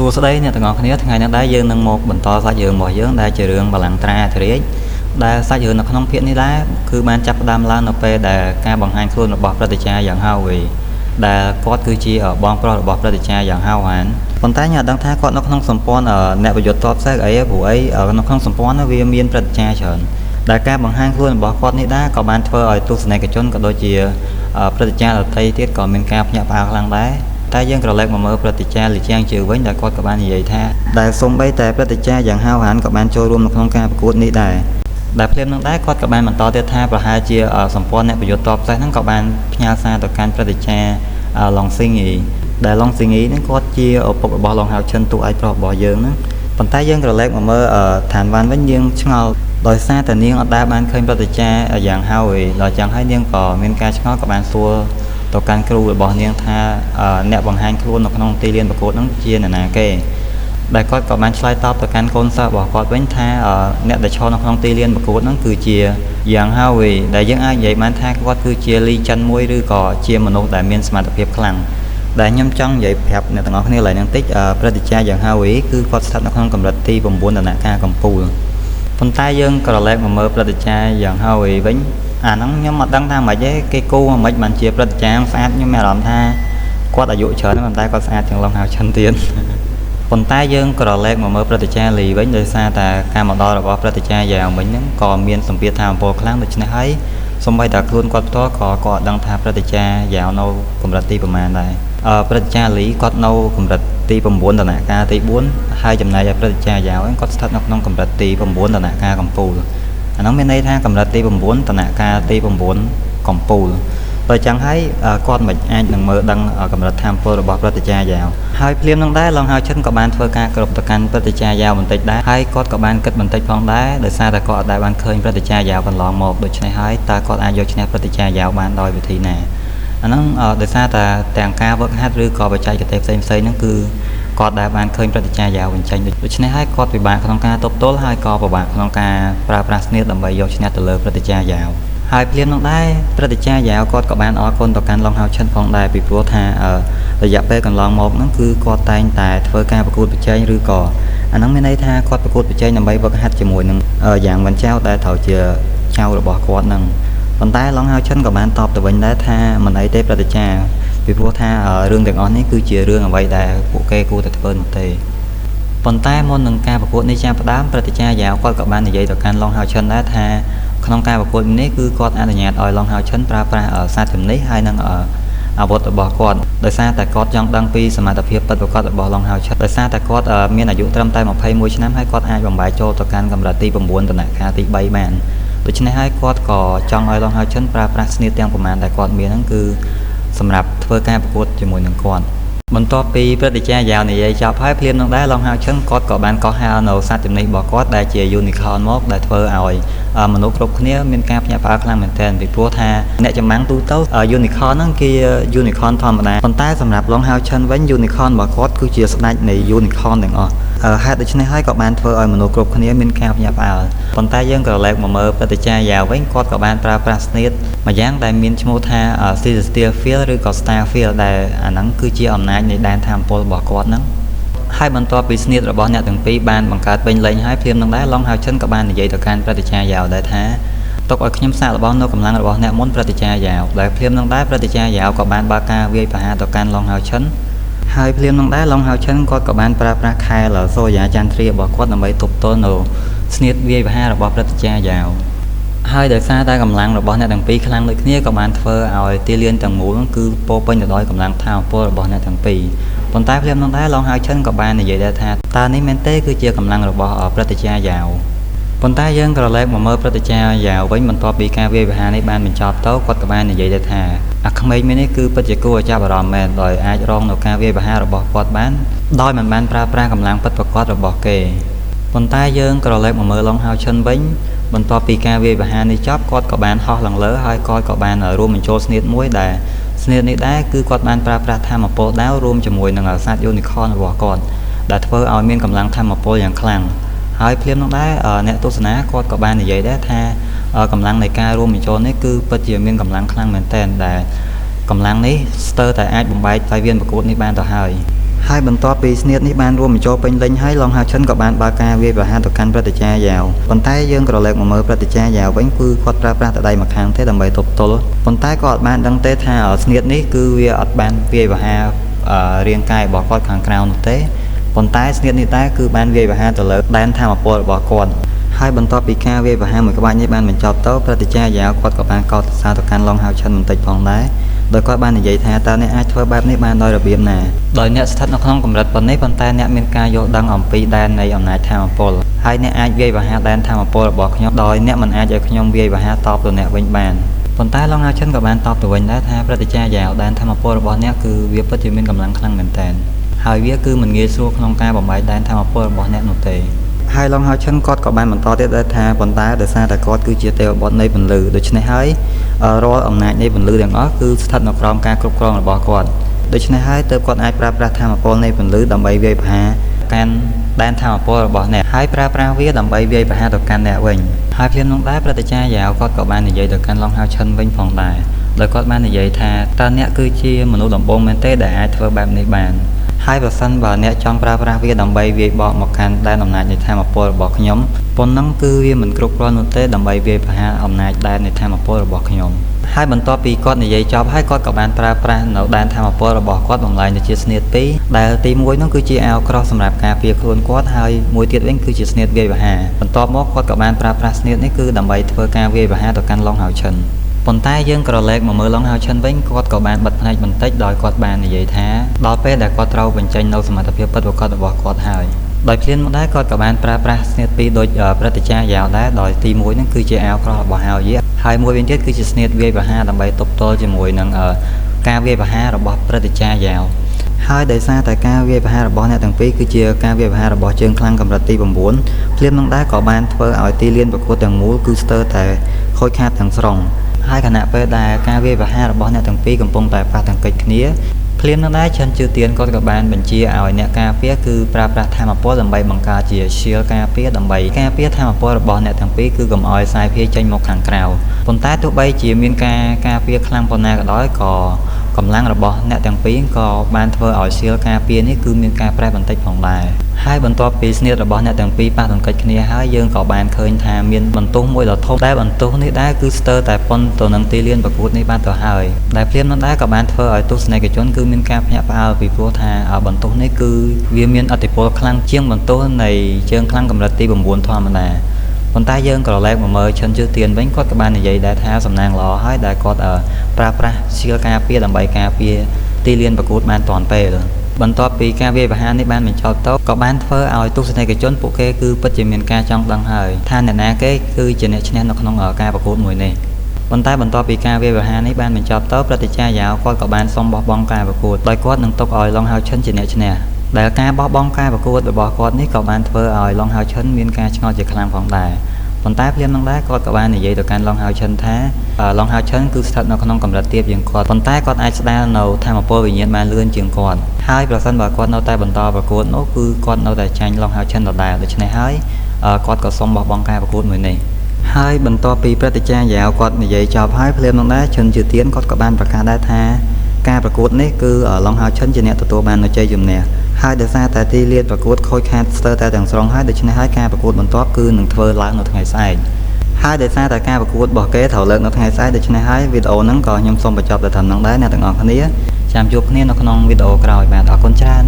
សួស្តីអ្នកទាំងអស់គ្នាថ្ងៃនេះដែរយើងនឹងមកបន្តសាច់រឿងរបស់យើងដែលជារឿងបល្ល័ង្កត្រាអធិរាជដែលសាច់រឿងនៅក្នុងភាគនេះដែរគឺបានចាប់ផ្ដើមឡើងនៅពេលដែលការបង្ហាញខ្លួនរបស់ព្រឹទ្ធាចារ្យយ៉ាងហៅវីដែលគាត់គឺជាបងប្រុសរបស់ព្រឹទ្ធាចារ្យយ៉ាងហៅហានប៉ុន្តែខ្ញុំអត់ដឹងថាគាត់នៅក្នុងសម្ព័ន្ធអ្នកប្រយុទ្ធតបសេះអីព្រោះអីនៅក្នុងសម្ព័ន្ធវាមានព្រឹទ្ធាចារ្យច្រើនដែលការបង្ហាញខ្លួនរបស់គាត់នេះដែរក៏បានធ្វើឲ្យទស្សនិកជនក៏ដូចជាព្រឹទ្ធាចារ្យដទៃទៀតក៏មានការភ្ញាក់ផ្អើលខ្លាំងដែរតែយើងក្រឡេកមកមើលព្រឹទ្ធាចារ្យលីជាងជឿវិញដែលគាត់ក៏បាននិយាយថាដែលសូម្បីតែព្រឹទ្ធាចារ្យយ៉ាងហៅហានក៏បានចូលរួមនៅក្នុងការប្រកួតនេះដែរដែលភ្លាមនឹងដែរគាត់ក៏បានបន្តទៀតថាប្រហែលជាសម្ព័ន្ធអ្នកប្រយុទ្ធតបសេះហ្នឹងក៏បានផ្ញើសារទៅកាន់ព្រឹទ្ធាចារ្យឡុងស៊ីងអ៊ីដែលឡុងស៊ីងអ៊ីហ្នឹងគាត់ជាឪពុករបស់ឡុងហៅឈិនទូឯកប្រុសរបស់យើងហ្នឹងប៉ុន្តែយើងក្រឡេកមកមើលឋានវ៉ាន់វិញយើងឆ្ងល់ដោយសារតែនាងអត់ដែលបានឃើញព្រឹទ្ធាចារ្យយ៉ាងហៅទេដល់ចឹងហើយនាងក៏មានការឆ្ងល់ក៏បានសួរទៅកាន់គ្រូរបស់នាងថាអ្នកបង្ហាញខ្លួននៅក្នុងទីលានប្រកួតហ្នឹងជានរណាគេដែលគាត់ក៏បានឆ្លើយតបទៅកាន់កូនសិស្សរបស់គាត់វិញថាអ្នកដែលឈរនៅក្នុងទីលានប្រកួតហ្នឹងគឺជាយ៉ាងហៅវីដែលយើងអាចនិយាយបានថាគាត់គឺជាលីចិនមួយឬក៏ជាមនុស្សដែលមានសមត្ថភាពខ្លាំងដែលខ្ញុំចង់និយាយប្រាប់អ្នកទាំងអស់គ្នាឡើយហ្នឹងតិចព្រឹទ្ធាចារ្យយ៉ាងហៅវីគឺគាត់ស្ថិតនៅក្នុងកម្រិតទី9ដំណាក់កាលកំពូលប៉ុន្តែយើងក្រឡេកមកមើលព្រឹទ្ធាចារ្យយ៉ាងហៅវីវិញអាហ្នឹងខ្ញុំអត់ដឹងថាម៉េចទេគេគូមិនបានជាព្រឹទ្ធាចារ្យស្អាតខ្ញុំមានអារម្មណ៍ថាគាត់អាយុច្រើនប៉ុន្តែគាត់ស្អាតជាងឡុងហៅឈិនទៀតប៉ុន្តែយើងក្រឡេកមកមើលព្រឹទ្ធាចារ្យលីវិញដោយសារតែការមកដល់របស់ព្រឹទ្ធាចារ្យយ៉ាងមិញហ្នឹងក៏មានសម្ពាធថាអំពើខ្លាំងដូច្នេះហើយសូម្បីតែខ្លួនគាត់ផ្ទាល់ក៏គាត់អត់ដឹងថាព្រឹទ្ធាចារ្យយ៉ាងនៅកម្រិតទីប្រមាណដែរព្រឹទ្ធាចារ្យលីគាត់នៅកម្រិតទី9ដំណាក់កាលទី4ហើយចំណែកឯព្រឹទ្ធាចារ្យយ៉ាងវិញគាត់ស្ថិតនៅក្នុងកម្រិតទី9ដំណាក់កាលកំពូលអានោះមានន័យថាកម្រិតទី9ដំណាក់កាលទី9កំពូលបើចឹងហើយគាត់មិនអាចនឹងមើលដឹងកម្រិតធម៌ពលរបស់ព្រឹទ្ធាចារ្យយ៉ាងហើយភ្លាមនឹងដែរឡុងហៅឈិនក៏បានធ្វើការគ្រប់ទៅកាន់ព្រឹទ្ធាចារ្យយ៉ាងបន្តិចដែរហើយគាត់ក៏បានគិតបន្តិចផងដែរដោយសារតែគាត់អត់ដែលបានឃើញព្រឹទ្ធាចារ្យយ៉ាងកន្លងមកដូច្នេះហើយតើគាត់អាចយកឈ្នះព្រឹទ្ធាចារ្យយ៉ាងបានដោយវិធីណាអាហ្នឹងដោយសារតែទាំងការវឹកហាត់ឬក៏បច្ចេកទេសផ្សេងៗហ្នឹងគឺគាត់ដែលបានឃើញព្រឹទ្ធាចារ្យយ៉ាងវិញចេញដូច្នេះហើយគាត់ពិបាកក្នុងការទប់ទល់ហើយក៏ពិបាកក្នុងការប្រើប្រាស់ស្នៀតដើម្បីយកឈ្នះទៅលើព្រឹទ្ធាចារ្យយ៉ាងហើយភ្លាមនឹងដែរព្រឹទ្ធាចារ្យយ៉ាងគាត់ក៏បានអរគុណទៅកាន់ឡុងហៅឈិនផងដែរពីព្រោះថារយៈពេលកន្លងមកហ្នឹងគឺគាត់តែងតែធ្វើការប្រកួតប្រជែងឬក៏អាហ្នឹងមានន័យថាគាត់ប្រកួតប្រជែងដើម្បីវឹកហាត់ជាមួយនឹងយ៉ាងមិនចៅដែលត្រូវជាចៅរបស់គាត់ហ្នឹងប៉ុន្តែឡុងហៅឈិនក៏បានតបទៅវិញដែរថាមិនអីទេព្រឹទ្ធាចារ្យពីព្រោះថារឿងទាំងអស់នេះគឺជារឿងអ្វីដែលពួកគេគួរតែធ្វើនោះទេប៉ុន្តែមុននឹងការប្រកួតនេះចាប់ផ្ដើមព្រឹទ្ធាចារ្យយ៉ាងគាត់ក៏បាននិយាយទៅកាន់ឡុងហៅឈិនដែរថាក្នុងការប្រកួតនេះគឺគាត់អនុញ្ញាតឲ្យឡុងហៅឈិនប្រើប្រាស់សត្វជំនិះហើយនិងអាវុធរបស់គាត់ដោយសារតែគាត់ចង់ដឹងពីសមត្ថភាពពិតប្រាកដរបស់ឡុងហៅឈិនដោយសារតែគាត់មានអាយុត្រឹមតែ21ឆ្នាំហើយគាត់អាចបំបែកចូលទៅកាន់កម្រិតទី9ដំណាក់កាលទី3បានដូច្នេះហើយគាត់ក៏ចង់ឲ្យឡុងហៅឈិនប្រើប្រាស់ស្នៀតទាំងប្រមាណដែលគាត់មានហ្នឹងគឺសម្រាប់ធ្វើការប្រកួតជាមួយនឹងគាត់បន្ទាប់ពីព្រឹទ្ធាចារ្យយ៉ាងនិយាយចប់ហើយភ្លាមនឹងដែរឡុងហៅឈិនគាត់ក៏បានកោះហៅនៅសត្វចំណីរបស់គាត់ដែលជា unicorn មកដែលធ្វើឲ្យមនុស្សគ្រប់គ្នាមានការភ្ញាក់ផ្អើលខ្លាំងមែនទែនពីព្រោះថាអ្នកចម្បាំងទូទៅ unicorn ហ្នឹងគេ unicorn ធម្មតាប៉ុន្តែសម្រាប់ឡុងហៅឈិនវិញ unicorn របស់គាត់គឺជាស្ដេចនៃ unicorn ទាំងអស់ហេតុដូច្នេះហើយក៏បានធ្វើឲ្យមនុស្សគ្រប់គ្នាមានការភ្ញាក់ផ្អើលប៉ុន្តែយើងក៏លើកមកមើលព្រឹទ្ធាចារ្យយ៉ាងវិញគាត់ក៏បានប្រើប្រាស់ស្នៀតម្យ៉ាងដែលមានឈ្មោះថា Celestial Field ឬក៏ Star Field ដែលអាហ្នឹងគឺជាអំណាចនៃដែនថាមពលរបស់គាត់ហ្នឹងហើយបន្ទាប់ពីស្នៀតរបស់អ្នកទាំងពីរបានបង្កើតពេញលេញហើយភ្លាមនឹងដែរឡុងហៅឈិនក៏បាននិយាយទៅកាន់ព្រឹទ្ធាចារ្យយ៉ាងដែរថាទុកឲ្យខ្ញុំសាកល្បងនៅកម្លាំងរបស់អ្នកមុនព្រឹទ្ធាចារ្យយ៉ាងដែលភ្លាមនឹងដែរព្រឹទ្ធាចារ្យយ៉ាងក៏បានបើកការវាយប្រហារទៅកាន់ឡុងហៅឈិនហើយភ្លាមនឹងដែរឡុងហៅឈិនគាត់ក៏បានប្រើប្រាស់ខែលសូយ៉ាចន្ទ្រារបស់គាត់ដើម្បីទប់ទល់នៅស្នៀតវាយប្រហាររបស់ព្រឹទ្ធាចារ្យយ៉ាងហើយដោយសារតែកម្លាំងរបស់អ្នកទាំងពីរខ្លាំងដូចគ្នាក៏បានធ្វើឲ្យទីលានទាំងមូលគឺពោពេញទៅដោយកម្លាំងថាមពលរបស់អ្នកទាំងពីរប៉ុន្តែភ្លាមនឹងដែរឡុងហៅឈិនក៏បាននិយាយដែរថាតើនេះមែនទេគឺជាកម្លាំងរបស់ព្រឹទ្ធាចារ្យយ៉ាងប៉ុន្តែយើងក្រឡេកមកមើលព្រឹទ្ធាចារ្យយ៉ាងវិញបន្ទាប់ពីការវាយប្រហារនេះបានបញ្ចប់ទៅគាត់ក៏បាននិយាយដែរថាអាក្មេងនេះគឺពិតជាគួរឲ្យចាប់អារម្មណ៍មែនដោយអាចរងនៅការវាយប្រហាររបស់គាត់បានដោយមិនបានប្រើប្រាស់កម្លាំងពិតប្រាកដរបស់គេប៉ុន្តែយើងក្រឡេកមកមើលឡុងហៅឈិនវិញបន្ទាប់ពីការវាយប្រហារនេះចប់គាត់ក៏បានហោះឡើងលើហើយគាត់ក៏បានរួមបញ្ចូលស្នៀតមួយដែលស្នៀតនេះដែរគឺគាត់បានប្រើប្រាស់ថាមពលដាវរួមជាមួយនឹងសត្វ unicorn របស់គាត់ដែលធ្វើឲ្យមានកម្លាំងថាមពលយ៉ាងខ្លាំងហើយភ្លាមនោះដែរអ្នកទស្សនាគាត់ក៏បាននិយាយដែរថាកម្លាំងនៃការរួមបញ្ចូលនេះគឺពិតជាមានកម្លាំងខ្លាំងមែនទែនដែលកម្លាំងនេះស្ទើរតែអាចបំបែកផ្លៃវៀនប្រកួតនេះបានទៅហើយ ហើយបន្ទាប់ពីស្នៀតនេះបានរួមបញ្ចូលពេញលេញហើយឡុងហៅឈិនក៏បានបើកការវាយប្រហារទៅកាន់ព្រឹទ្ធាចារ្យយ៉ាវប៉ុន្តែយើងក្រឡេកមកមើលព្រឹទ្ធាចារ្យយ៉ាវវិញគឺគាត់ប្រើប្រាស់តែដៃម្ខាងទេដើម្បីទប់ទល់ប៉ុន្តែក៏អត់បានដឹងទេថាស្នៀតនេះគឺវាអត់បានវាយប្រហាររាងកាយរបស់គាត់ខាងក្រៅនោះទេប៉ុន្តែស្នៀតនេះដែរគឺបានវាយប្រហារទៅលើដែនធម៌ពលរបស់គាត់ហើយបន្ទាប់ពីការវាយប្រហារមួយក្បាច់នេះបានបញ្ចប់ទៅព្រឹទ្ធាចារ្យយ៉ាវគាត់ក៏បានកោតសរសើរទៅកាន់ឡុងហៅឈិនបន្តិចផងដែរដោយគាត់បាននិយាយថាតើអ្នកអាចធ្វើបែបនេះបានដោយរបៀបណាដោយអ្នកស្ថិតនៅក្នុងកម្រិតប៉ុណ្ណេះប៉ុន្តែអ្នកមានការយល់ដឹងអំពីដែននៃអំណាចធម៌ពលហើយអ្នកអាចវាយប្រហារដែនធម៌ពលរបស់ខ្ញុំដោយអ្នកមិនអាចឲ្យខ្ញុំវាយប្រហារតបទៅអ្នកវិញបានប៉ុន្តែឡុងហៅឈិនក៏បានតបទៅវិញដែរថាព្រឹទ្ធាចារ្យយ៉ាវដែនធម៌ពលរបស់អ្នកគឺវាពិតជាមានកម្លាំងខ្លាំងមែនទែនហើយវាគឺមិនងាយស្រួលក្នុងការបំបែកដែនធម៌ពលរបស់អ្នកនោះទេហើយឡុងហៅឈិនគាត់ក៏បានបន្តទៀតដែរថាប៉ុន្តែដោយសារតែគាត់គឺជាទេវបុត្រនៃពន្លឺដូច្នេះហើយរាល់អំណាចនៃពន្លឺទាំងអស់គឺស្ថិតនៅក្រោមការគ្រប់គ្រងរបស់គាត់ដូច្នេះហើយទើបគាត់អាចប្រើប្រាស់ធម៌ពលនៃពន្លឺដើម្បីវាយប្រហារកាន់ដែនធម៌ពលរបស់អ្នកហើយប្រើប្រាស់វាដើម្បីវាយប្រហារទៅកាន់អ្នកវិញហើយភ្លាមនោះដែរព្រឹទ្ធាចារ្យយ៉ាវគាត់ក៏បាននិយាយទៅកាន់ឡុងហៅឈិនវិញផងដែរដោយគាត់បាននិយាយថាតើអ្នកគឺជាមនុស្សដំបូងមែនទេដែលអាចធ្វើបែបនេះបានហើយប្រសិនបើអ្នកចង់ប្រើប្រាស់វាដើម្បីវាយបកមកកាន់ដែនអំណាចនៃធម៌ពលរបស់ខ្ញុំប៉ុណ្ណឹងគឺវាមិនគ្រប់គ្រាន់នោះទេដើម្បីវាយប្រហារអំណាចដែននៃធម៌ពលរបស់ខ្ញុំហើយបន្ទាប់ពីគាត់និយាយចប់ហើយគាត់ក៏បានប្រើប្រាស់នៅដែនធម៌ពលរបស់គាត់បំលែងទៅជាស្នៀតពីរដែលទី1នោះគឺជាអាវក្រោះសម្រាប់ការពារខ្លួនគាត់ហើយមួយទៀតវិញគឺជាស្នៀតវាយប្រហារបន្ទាប់មកគាត់ក៏បានប្រើប្រាស់ស្នៀតនេះគឺដើម្បីធ្វើការវាយប្រហារទៅកាន់ឡុងហៅឈិនប៉ុន្តែយើងក្រឡេកមកមើលឡុងហៅឈិនវិញគាត់ក៏បានបិទភ្នែកបន្តិចដោយគាត់បាននិយាយថាដល់ពេលដែលគាត់ត្រូវបញ្ចេញនៅសមត្ថភាពពិតប្រាកដរបស់គាត់ហើយដោយភ្លាមមកដែរគាត់ក៏បានប្រើប្រាស់ស្នៀតពីរដូចព្រឹទ្ធាចារ្យយ៉ាវដែរដោយទី1ហ្នឹងគឺជាអាវក្រោះរបស់អាវយៈហើយមួយវិញទៀតគឺជាស្នៀតវាយប្រហារដើម្បីទប់ទល់ជាមួយនឹងការវាយប្រហាររបស់ព្រឹទ្ធាចារ្យយ៉ាវហើយដោយសារតែការវាយប្រហាររបស់អ្នកទាំងពីរគឺជាការវាយប្រហាររបស់ជើងខ្លាំងកម្រិតទី9ភ្លាមនឹងដែរក៏បានធ្វើឲ្យទីលានប្រកួតទាំងមូលគឺស្ទើរតែខូចខាតទាំងស្រុងហើយខណៈពេលដែលការវាយប្រហាររបស់អ្នកទាំងពីរកំពុងតែប៉ះទង្គិចគ្នាភ្លាមនឹងដែរចិនជឿទៀនគាត់ក៏បានបញ្ជាឲ្យអ្នកការពារគឺប្រើប្រាស់ធម៌ពលដើម្បីបង្កើតជាshieldការពារដើម្បីការពារធម៌ពលរបស់អ្នកទាំងពីរគឺកុំឲ្យសាយភាយចេញមកខាងក្រៅប៉ុន្តែទោះបីជាមានការពារខ្លាំងប៉ុណ្ណាក៏ដោយក៏កម្លាំងរបស់អ្នកទាំងពីរក៏បានធ្វើឲ្យshieldការពារនេះគឺមានការប្រែបន្តិចផងដែរហើយបន្ទាប់ពីស្នៀតរបស់អ្នកទាំងពីរប៉ះទង្គិចគ្នាហើយយើងក៏បានឃើញថាមានបន្ទោះមួយដ៏ធំដែលបន្ទោះនេះដែរគឺស្ទើរតែប៉ុនទៅនឹងទីលានប្រកួតនេះបានទៅហើយដែលភ្លាមនោះដែរក៏បានធ្វើឲ្យទស្សនិកជនគឺមានការភ្ញាក់ផ្អើលពីព្រោះថាបន្ទោះនេះគឺវាមានឥទ្ធិពលខ្លាំងជាងបន្ទោះនៃជើងខ្លាំងកម្រិតទី9ធម្មតាប៉ុន្តែយើងក៏ឡែកមកមើលឈិនជឿទៀនវិញគាត់ក៏បាននិយាយដែរថាសំណាងល្អហើយដែលគាត់ប្រើប្រាស់shieldការពារដើម្បីការពារទីលានប្រកួតបានទាន់ពេលបន្ទាប់ពីការវាយប្រហារនេះបានបញ្ចប់ទៅក៏បានធ្វើឲ្យទស្សនិកជនពួកគេគឺពិតជាមានការចង់ដឹងហើយថាអ្នកណាគេគឺជាអ្នកឈ្នះនៅក្នុងការប្រកួតមួយនេះប៉ុន្តែបន្ទាប់ពីការវាយប្រហារនេះបានបញ្ចប់ទៅព្រឹទ្ធាចារ្យយ៉ាវគាត់ក៏បានសុំបោះបង់ការប្រកួតដោយគាត់នឹងទុកឲ្យឡុងហៅឈិនជាអ្នកឈ្នះដែលការបោះបង់ការប្រកួតរបស់គាត់នេះក៏បានធ្វើឲ្យឡុងហៅឈិនមានការឆ្ងល់ជាខ្លាំងផងដែរប៉ុន្តែភ្លាមនឹងដែរគាត់ក៏បាននិយាយទៅកាន់ឡុងហៅឈិនថាឡុងហៅឈិនគឺស្ថិតនៅក្នុងកម្រិតទាបជាងគាត់ប៉ុន្តែគាត់អាចស្ដារនៅធម៌ពលវិញ្ញាណបានលឿនជាងគាត់ហើយប្រសិនបើគាត់នៅតែបន្តប្រកួតនោះគឺគាត់នៅតែចាញ់ឡុងហៅឈិនដដែលដូច្នេះហើយគាត់ក៏សុំបោះបង់ការប្រកួតមួយនេះហើយបន្ទាប់ពីព្រឹទ្ធាចារ្យយ៉ាវគាត់និយាយចប់ហើយភ្លាមនឹងដែរឈិនជឿទៀនគាត់ក៏បានប្រកាសដែរថាការប្រកួតនេះគឺឡុងហៅឈិនជាអ្នកទទួលបាននូវជ័យជំនះហើយដោយសារតែទីលានប្រកួតខូចខាតស្ទើរតែទាំងស្រុងហើយដូច្នេះហើយការប្រកួតបន្ទាប់គឺនឹងធ្វើឡើងនៅថ្ងៃស្អែកហើយដោយសារតែការប្រកួតរបស់គេត្រូវលើកនៅថ្ងៃស្អែកដូច្នេះហើយវីដេអូហ្នឹងក៏ខ្ញុំសូមបញ្ចប់តែត្រឹមហ្នឹងដែរអ្នកទាំងអស់គ្នាចាំជួបគ្នានៅក្នុងវីដេអូក្រោយបាទអរគុណច្រើន